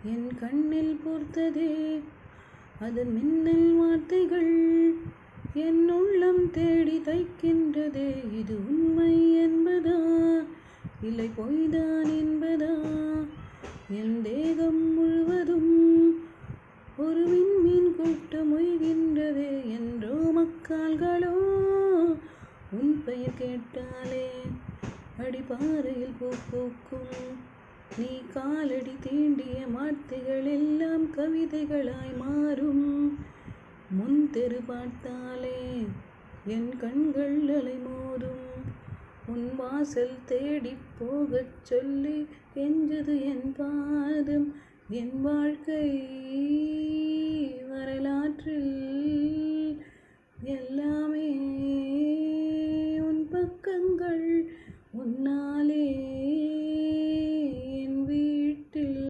என் கண்ணில் பூர்த்ததே அதன் மின்னல் வார்த்தைகள், என் உள்ளம் தேடி தைக்கின்றதே. இது உண்மை என்பதா இல்லை பொய்தான் என்பதா? என் தேகம் முழுவதும் ஒரு விண்மீன் கூட்டம் மொய்கின்றதே. என்றோ மக்கால்களோ உன் பெயர் கேட்டாலே அடிப்பாறையில் பூக்கும். நீ காலடி தீண்டிய வார்த்தைகள் எல்லாம் கவிதைகளாய் மாறும். முன் தெரு பார்த்தாலே என் கண்கள் அலைமோதும். உன் வாசல் தேடி போகச் சொல்லி கெஞ்சது என் பாதம். என் வாழ்க்கை